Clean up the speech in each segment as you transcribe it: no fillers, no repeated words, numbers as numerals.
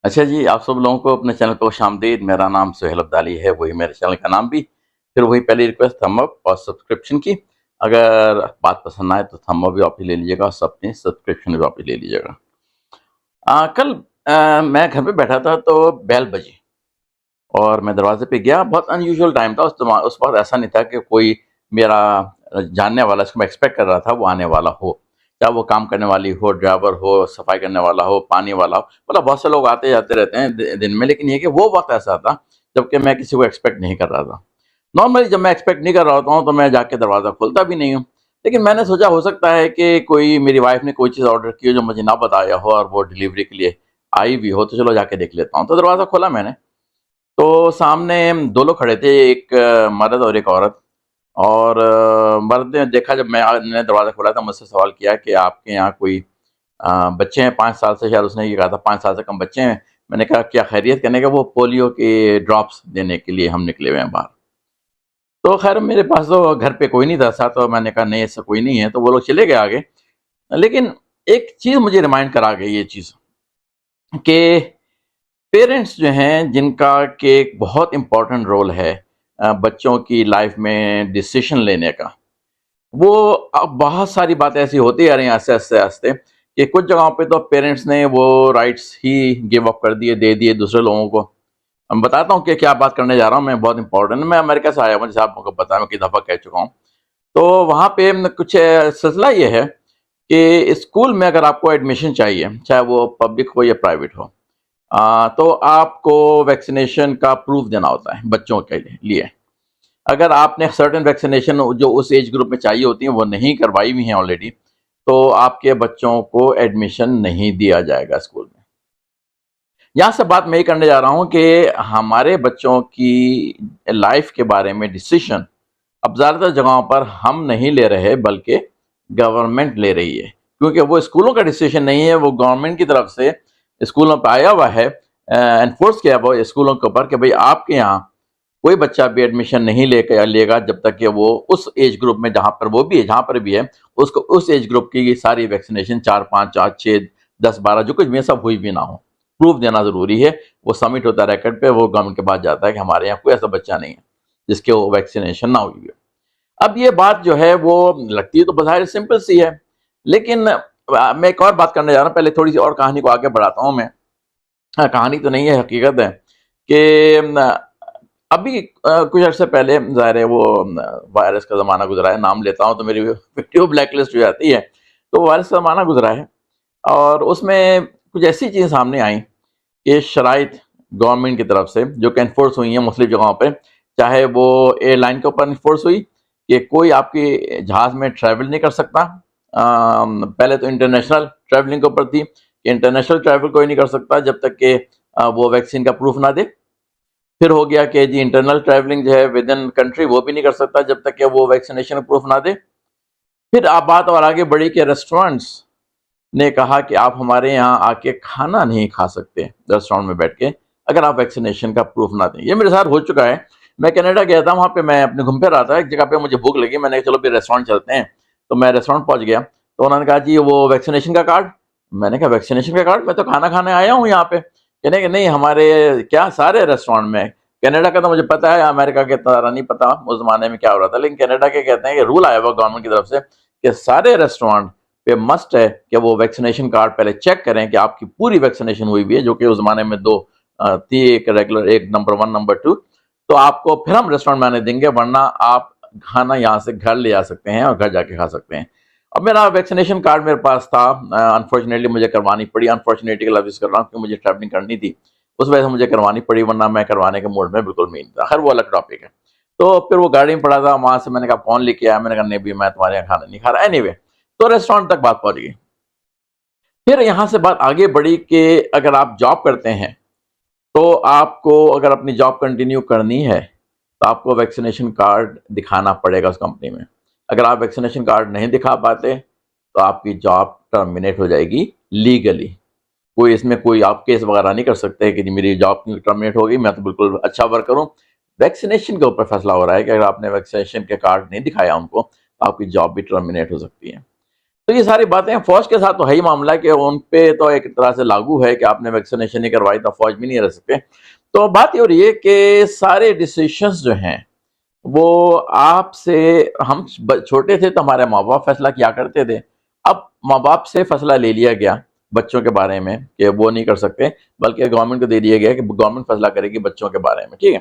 اچھا جی، آپ سب لوگوں کو اپنے چینل پہ خوش آمدید۔ میرا نام سہیل عبدالی ہے، وہی میرے چینل کا نام بھی۔ پھر وہی پہلی ریکویسٹ تھم اپ اور سبسکرپشن کی۔ اگر بات پسند آئے تو تھم اپ بھی واپس لے لیجیے گا اور اپنی سبسکرپشن بھی واپس لے لیجیے گا۔ کل میں گھر پہ بیٹھا تھا تو بیل بجی اور میں دروازے پہ گیا۔ بہت ان یوزول ٹائم تھا اس وقت، ایسا نہیں تھا کہ کوئی میرا جاننے والا، اس کو میں ایکسپیکٹ کر رہا تھا وہ آنے والا ہو، چاہے وہ کام کرنے والی ہو، ڈرائیور ہو، صفائی کرنے والا ہو، پانی والا ہو، مطلب بہت سے لوگ آتے جاتے رہتے ہیں دن میں، لیکن یہ کہ وہ وقت ایسا تھا جب کہ میں کسی کو ایکسپیکٹ نہیں کر رہا تھا۔ نارملی جب میں ایکسپیکٹ نہیں کر رہا ہوتا ہوں تو میں جا کے دروازہ کھولتا بھی نہیں ہوں، لیکن میں نے سوچا ہو سکتا ہے کہ کوئی میری وائف نے کوئی چیز آرڈر کی ہو جو مجھے نہ بتایا ہو اور وہ ڈلیوری کے لیے آئی بھی ہو، تو چلو جا کے دیکھ لیتا ہوں۔ تو دروازہ کھولا میں نے، تو سامنے دو لوگ کھڑے تھے، ایک مرد اور ایک عورت۔ اور مرد نے دیکھا، جب میں نے دروازہ کھولا تھا، مجھ سے سوال کیا کہ آپ کے یہاں کوئی بچے ہیں 5 سال سے، شاید اس نے یہ کہا تھا 5 سال سے کم بچے ہیں۔ میں نے کہا کیا خیریت؟ کہنے کا وہ پولیو کے ڈراپس دینے کے لیے ہم نکلے ہوئے ہیں باہر۔ تو خیر میرے پاس تو گھر پہ کوئی نہیں تھا ساتھ، تو میں نے کہا نہیں ایسا کوئی نہیں ہے، تو وہ لوگ چلے گئے آگے۔ لیکن ایک چیز مجھے ریمائنڈ کرا گئی، یہ چیز کہ پیرنٹس جو ہیں، جن کا کہ ایک بہت امپورٹنٹ رول ہے بچوں کی لائف میں ڈیسیشن لینے کا، وہ اب بہت ساری باتیں ایسی ہوتی آ رہی ہیں آہستہ آہستہ آہستہ کہ کچھ جگہوں پہ تو پیرنٹس نے وہ رائٹس ہی گیو اپ کر دیے، دے دیے دوسرے لوگوں کو۔ میں بتاتا ہوں کہ کیا بات کرنے جا رہا ہوں میں، بہت امپورٹنٹ۔ میں امریکہ سے آیا ہوں، جیسے آپ کو پتا ہے، میں کئی دفعہ کہہ چکا ہوں۔ تو وہاں پہ کچھ سلسلہ یہ ہے کہ اسکول میں اگر آپ کو ایڈمیشن چاہیے، چاہے وہ پبلک ہو یا پرائیویٹ ہو، تو آپ کو ویکسینیشن کا پروف دینا ہوتا ہے بچوں کے لیے۔ اگر آپ نے سرٹن ویکسینیشن جو اس ایج گروپ میں چاہیے ہوتی ہیں وہ نہیں کروائی ہوئی ہیں آلریڈی، تو آپ کے بچوں کو ایڈمیشن نہیں دیا جائے گا اسکول میں۔ یہاں سے بات میں یہ کرنے جا رہا ہوں کہ ہمارے بچوں کی لائف کے بارے میں ڈیسیشن اب زیادہ تر جگہوں پر ہم نہیں لے رہے، بلکہ گورنمنٹ لے رہی ہے، کیونکہ وہ اسکولوں کا ڈیسیشن نہیں ہے، وہ گورنمنٹ کی طرف سے اسکولوں پہ آیا ہوا ہے، انفورس کیا ہوا ہے اسکولوں کے اوپر کہ بھئی آپ کے یہاں کوئی بچہ بھی ایڈمیشن نہیں لے گا جب تک کہ وہ اس ایج گروپ میں جہاں پر وہ بھی ہے، جہاں پر بھی ہے، اس کو اس ایج گروپ کی ساری ویکسینیشن 4 5 4 6 10 12 جو کچھ بھی سب ہوئی بھی نہ ہو۔ پروف دینا ضروری ہے، وہ سبمٹ ہوتا ہے ریکارڈ پہ، وہ گورنمنٹ کے پاس جاتا ہے کہ ہمارے یہاں کوئی ایسا بچہ نہیں ہے جس کے وہ ویکسینیشن نہ ہوئی ہے۔ اب یہ بات جو ہے وہ لگتی ہے تو بظاہر سمپل سی ہے، لیکن میں ایک اور بات کرنے جا رہا ہوں۔ پہلے تھوڑی سی اور کہانی کو آگے بڑھاتا ہوں میں۔ کہانی تو نہیں ہے، حقیقت ہے کہ ابھی کچھ عرصے پہلے، ظاہر ہے وہ وائرس کا زمانہ گزرا ہے، نام لیتا ہوں تو میری ویڈیو بلیک لسٹ ہو جاتی ہے، تو وائرس کا زمانہ گزرا ہے، اور اس میں کچھ ایسی چیزیں سامنے آئیں کہ شرائط گورنمنٹ کی طرف سے جو کہ انفورس ہوئی ہیں مختلف جگہوں پہ، چاہے وہ ایئر لائن کے اوپر انفورس ہوئی کہ کوئی آپ کی جہاز میں ٹریول نہیں کر سکتا۔ پہلے تو انٹرنیشنل ٹریولنگ کے اوپر تھی کہ انٹرنیشنل ٹریول کوئی نہیں کر سکتا جب تک کہ وہ ویکسین کا پروف نہ دے۔ پھر ہو گیا کہ جی انٹرنل ٹریولنگ جو ہے ود ان کنٹری وہ بھی نہیں کر سکتا جب تک کہ وہ ویکسینیشن پروف نہ دے۔ پھر آپ بات اور آگے بڑھی کہ ریسٹورینٹس نے کہا کہ آپ ہمارے یہاں آ کے کھانا نہیں کھا سکتے ریسٹورینٹ میں بیٹھ کے اگر آپ ویکسینیشن کا پروف نہ دیں۔ یہ میرے ساتھ ہو چکا ہے۔ میں کینیڈا گیا تھا، وہاں پہ میں اپنے گھوم پھر رہا تھا، ایک جگہ پہ مجھے بھوک لگی، میں نے کہا چلو بھی ریسٹورینٹ چلتے ہیں، تو میں ریسٹورینٹ پہنچ گیا، تو انہوں نے کہا جی وہ ویکسینیشن کا کارڈ۔ میں نے کہا ویکسینیشن کا کارڈ؟ میں تو کھانا کھانے آیا ہوں یہاں پہ۔ کہنے کہ نہیں، ہمارے کیا سارے ریسٹورینٹ میں، کینیڈا کا تو مجھے پتا ہے، امریکہ کے طرح نہیں پتا اس زمانے میں کیا ہو رہا تھا، لیکن کینیڈا کے کہتے ہیں کہ رول آیا ہوا گورنمنٹ کی طرف سے کہ سارے ریسٹورینٹ پہ مسٹ ہے کہ وہ ویکسینیشن کارڈ پہلے چیک کریں کہ آپ کی پوری ویکسینیشن ہوئی بھی ہے، جو کہ اس زمانے میں دو تھی، ایک ریگولر، ایک نمبر 1 نمبر 2، تو آپ کو پھر ہم ریسٹورینٹ میں آنے دیں گے، ورنہ آپ کھانا یہاں سے گھر لے جا سکتے ہیں اور گھر جا کے کھا سکتے ہیں۔ اب میرا ویکسینیشن کارڈ میرے پاس تھا، انفارچونیٹلی مجھے کروانی پڑی، انفارچونیٹلی کا لفظ یوز کر رہا ہوں کیونکہ مجھے ٹریولنگ کرنی تھی، اس وجہ سے مجھے کروانی پڑی، ورنہ میں کروانے کے موڈ میں بالکل نہیں تھا۔ خیر وہ الگ ٹاپک ہے۔ تو پھر وہ گاڑی میں پڑا تھا، وہاں سے میں نے کہا کون لے کے آیا؟ میں نے کہا نہیں بھی میں تمہارے یہاں کھانا نہیں کھا رہا۔ اینی وے، تو ریسٹورینٹ تک بات پہنچ گئی۔ پھر یہاں سے بات آگے بڑھی کہ اگر آپ جاب کرتے ہیں تو آپ کو اگر اپنی جاب کنٹینیو کرنی ہے تو آپ کو ویکسینیشن کارڈ دکھانا پڑے گا اس کمپنی میں۔ اگر آپ ویکسینیشن کارڈ نہیں دکھا پاتے تو آپ کی جاب ٹرمینیٹ ہو جائے گی لیگلی۔ کوئی اس میں کوئی آپ کیس وغیرہ نہیں کر سکتے کہ میری جاب ٹرمینیٹ ہو گئی، میں تو بالکل اچھا ورک کروں۔ ویکسینیشن کے اوپر فیصلہ ہو رہا ہے کہ اگر آپ نے ویکسینیشن کے کارڈ نہیں دکھایا ان کو تو آپ کی جاب بھی ٹرمینیٹ ہو سکتی ہے۔ تو یہ ساری باتیں فوج کے ساتھ تو ہے ہی معاملہ کہ ان پہ تو ایک طرح سے لاگو ہے کہ آپ نے ویکسینیشن نہیں کروائی تو فوج بھی نہیں رہ سکتے. تو بات یہ ہو رہی ہے کہ سارے ڈیسیشنز جو ہیں وہ آپ سے، ہم چھوٹے تھے تو ہمارے ماں باپ فیصلہ کیا کرتے تھے. اب ماں باپ سے فیصلہ لے لیا گیا بچوں کے بارے میں کہ وہ نہیں کر سکتے، بلکہ گورنمنٹ کو دے دیا گیا کہ گورنمنٹ فیصلہ کرے گی بچوں کے بارے میں. ٹھیک ہے.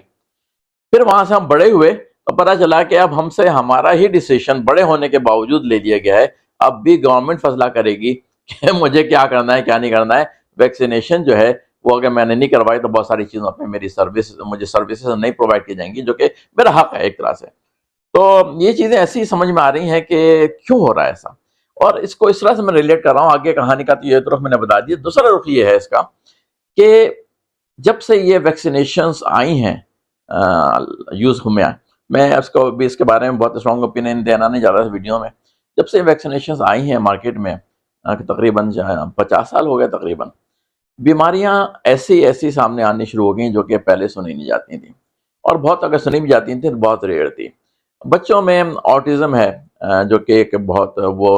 پھر وہاں سے ہم بڑے ہوئے تو پتہ چلا کہ اب ہم سے ہمارا ہی ڈیسیشن بڑے ہونے کے باوجود لے لیا گیا ہے. اب بھی گورنمنٹ فیصلہ کرے گی کہ مجھے کیا کرنا ہے کیا نہیں کرنا ہے. ویکسینیشن جو ہے وہ اگر میں نے نہیں کروائی تو بہت ساری چیزوں پہ میری مجھے سروسز نہیں پرووائڈ کی جائیں گی، جو کہ میرا حق ہے ایک طرح سے. تو یہ چیزیں ایسی سمجھ میں آ رہی ہیں کہ کیوں ہو رہا ہے ایسا، اور اس کو اس طرح سے میں ریلیٹ کر رہا ہوں. آگے کہانی کا تو یہ رخ میں نے بتا دیا. دوسرا رخ یہ ہے اس کا کہ جب سے یہ ویکسینیشنز آئی ہیں یوز میں اس کے بارے میں بہت اسٹرانگ اوپینین دینا نہیں جا رہا اس ویڈیو میں. جب سے ویکسینیشنز آئی ہیں مارکیٹ میں تقریباً 50 سال ہو گئے تقریباً، بیماریاں ایسی سامنے آنی شروع ہو گئیں جو کہ پہلے سنی نہیں جاتی تھیں، اور بہت اگر سنی بھی جاتی تھیں تو بہت ریئر تھی. بچوں میں آٹزم ہے جو کہ ایک بہت وہ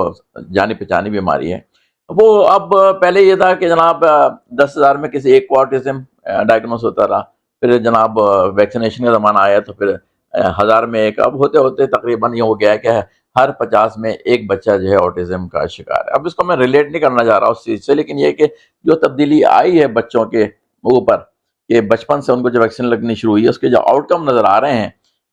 جانی پہچانی بیماری ہے. وہ اب پہلے یہ تھا کہ جناب 10,000 میں کسی ایک کو آٹزم ڈائگنوز ہوتا رہا. پھر جناب ویکسینیشن کا زمانہ آیا تو پھر 1000 میں ایک. اب ہوتے ہوتے تقریباً یہ ہو گیا ہے کہ ہر 50 میں ایک بچہ جو ہے آٹزم کا شکار ہے. اب اس کو میں ریلیٹ نہیں کرنا چاہ رہا اس چیز سے، لیکن یہ کہ جو تبدیلی آئی ہے بچوں کے اوپر کہ بچپن سے ان کو جو ویکسین لگنی شروع ہوئی ہے، اس کے جو آؤٹ کم نظر آ رہے ہیں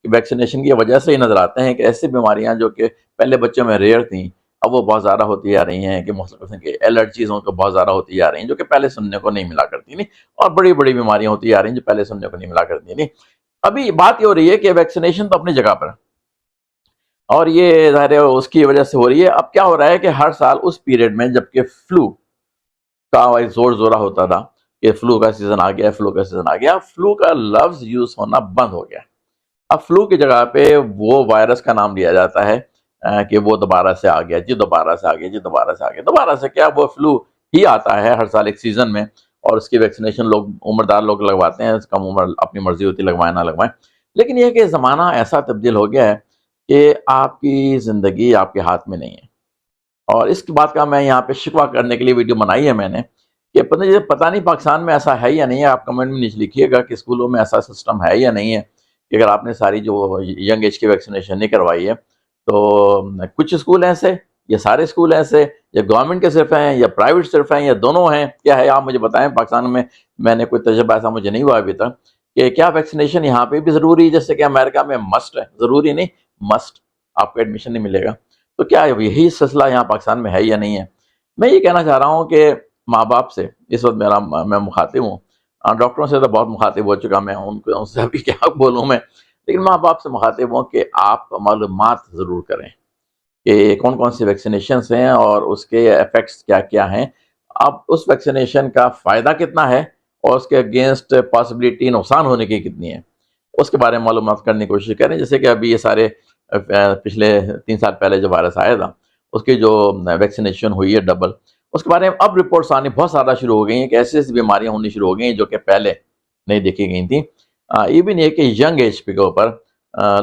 کہ ویکسینیشن کی وجہ سے ہی نظر آتے ہیں کہ ایسی بیماریاں جو کہ پہلے بچوں میں ریئر تھیں اب وہ بہت زیادہ ہوتی جا رہی ہیں، کہ مختلف قسم کی الرجیز کو بہت زیادہ ہوتی جا رہی ہیں جو کہ پہلے سننے کو نہیں ملا کرتی تھیں، اور بڑی بڑی بیماریاں ہوتی جا رہی ہیں جو پہلے سننے کو نہیں ملا کرتی تھیں. ابھی بات یہ ہو رہی ہے کہ ویکسینیشن تو اپنی جگہ پر، اور یہ ظاہر ہے اس کی وجہ سے ہو رہی ہے. اب کیا ہو رہا ہے کہ ہر سال اس پیریڈ میں جب کہ فلو کا زور زورہ ہوتا تھا کہ فلو کا سیزن آ گیا، فلو کا سیزن آ گیا، فلو کا لفظ یوز ہونا بند ہو گیا. اب فلو کی جگہ پہ وہ وائرس کا نام لیا جاتا ہے کہ وہ دوبارہ سے آ گیا جی، دوبارہ سے آ گیا جی، دوبارہ سے آ گیا. دوبارہ سے کیا، وہ فلو ہی آتا ہے ہر سال ایک سیزن میں، اور اس کی ویکسینیشن لوگ عمردار لوگ لگواتے ہیں، کم عمر اپنی مرضی ہوتی لگوائیں نہ لگوائیں. لیکن یہ کہ زمانہ ایسا تبدیل ہو گیا ہے کہ آپ کی زندگی آپ کے ہاتھ میں نہیں ہے. اور اس بات کا میں یہاں پہ شکوہ کرنے کے لیے ویڈیو بنائی ہے میں نے کہ پتہ نہیں پاکستان میں ایسا ہے یا نہیں ہے. آپ کمنٹ میں نیچے لکھیے گا کہ اسکولوں میں ایسا سسٹم ہے یا نہیں ہے کہ اگر آپ نے ساری جو ینگ ایج کی ویکسینیشن نہیں کروائی ہے تو کچھ اسکول ایسے یا سارے اسکول ایسے، یا گورنمنٹ کے صرف ہیں یا پرائیویٹ صرف ہیں یا دونوں ہیں، کیا ہے آپ مجھے بتائیں. پاکستان میں نے کوئی تجربہ ایسا مجھے نہیں ہوا ابھی تک کہ کیا ویکسینیشن یہاں پہ بھی ضروری ہے جیسے کہ امریکہ میں مسٹ ہے. ضروری نہیں، مسٹ، آپ کو ایڈمیشن نہیں ملے گا. تو کیا یہی سلسلہ یہاں پاکستان میں ہے یا نہیں ہے؟ میں یہ کہنا چاہ رہا ہوں کہ ماں باپ سے اس وقت میں مخاطب ہوں. ڈاکٹروں سے تو بہت مخاطب ہو چکا میں، ان سے ابھی کیا بولوں میں، لیکن ماں باپ سے مخاطب ہوں کہ آپ معلومات ضرور کریں کہ کون کون سی ویکسینیشنز ہیں اور اس کے ایفیکٹس کیا کیا ہیں. اب اس ویکسینیشن کا فائدہ کتنا ہے اور اس کے اگینسٹ پاسبلٹی نقصان ہونے کی کتنی ہے، اس کے بارے میں معلومات کرنے کی کوشش کریں. جیسے کہ ابھی یہ سارے پچھلے 3 سال پہلے جو وائرس آیا تھا اس کی جو ویکسینیشن ہوئی ہے ڈبل، اس کے بارے میں اب رپورٹس آنی بہت زیادہ شروع ہو گئی ہیں کہ ایسی ایسی بیماریاں ہونی شروع ہو گئی ہیں جو کہ پہلے نہیں دیکھی گئی تھیں. ایون یہ کہ ینگ ایج پہ کے اوپر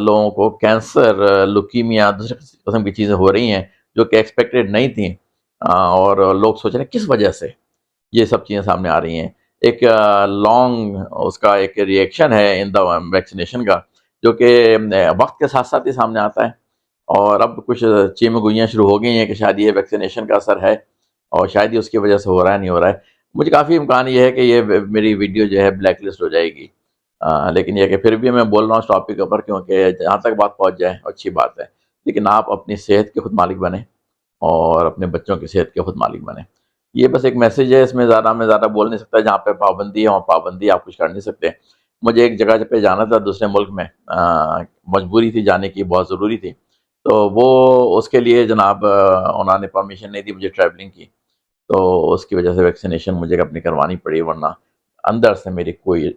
لوگوں کو کینسر، لوکیمیا، دوسرے قسم کی چیزیں ہو رہی ہیں جو کہ ایکسپیکٹڈ نہیں تھیں، اور لوگ سوچ رہے ہیں کس وجہ سے یہ سب چیزیں سامنے آ رہی ہیں. ایک لانگ اس کا ایک ریئیکشن ہے ان دا ویکسینیشن کا جو کہ وقت کے ساتھ ساتھ ہی سامنے آتا ہے. اور اب کچھ چیمیں گوئیاں شروع ہو گئی ہیں کہ شاید یہ ویکسینیشن کا اثر ہے اور شاید ہی اس کی وجہ سے ہو رہا ہے، نہیں ہو رہا ہے. مجھے کافی امکان یہ ہے کہ یہ میری ویڈیو جو ہے بلیک لسٹ ہو جائے گی، لیکن یہ کہ پھر بھی میں بول رہا ہوں اس ٹاپک کے اوپر کیونکہ جہاں تک بات پہنچ جائے اچھی بات ہے. لیکن آپ اپنی صحت کے خود مالک بنیں اور اپنے بچوں کی صحت کے خود مالک بنیں. یہ بس ایک میسیج ہے، اس میں زیادہ بول نہیں سکتا. جہاں پہ پابندی ہے وہاں پابندی، آپ کچھ کر نہیں سکتے. مجھے ایک جگہ پہ جانا تھا دوسرے ملک میں، مجبوری تھی جانے کی، بہت ضروری تھی، تو وہ اس کے لیے جناب انہوں نے پرمیشن نہیں دی مجھے ٹریولنگ کی، تو اس کی وجہ سے ویکسینیشن مجھے اپنی کروانی پڑی، ورنہ اندر سے میری کوئی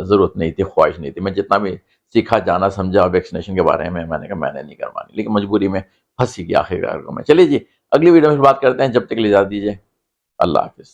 ضرورت نہیں تھی، خواہش نہیں تھی. میں جتنا بھی سیکھا جانا سمجھا ویکسینیشن کے بارے میں نے کہا میں نے نہیں کروانی، لیکن مجبوری میں پھنسی گیا آخر کار کو میں. چلیے جی، اگلی ویڈیو میں بات کرتے ہیں. جب تک کے لیے اجازت دیجیے. اللہ حافظ.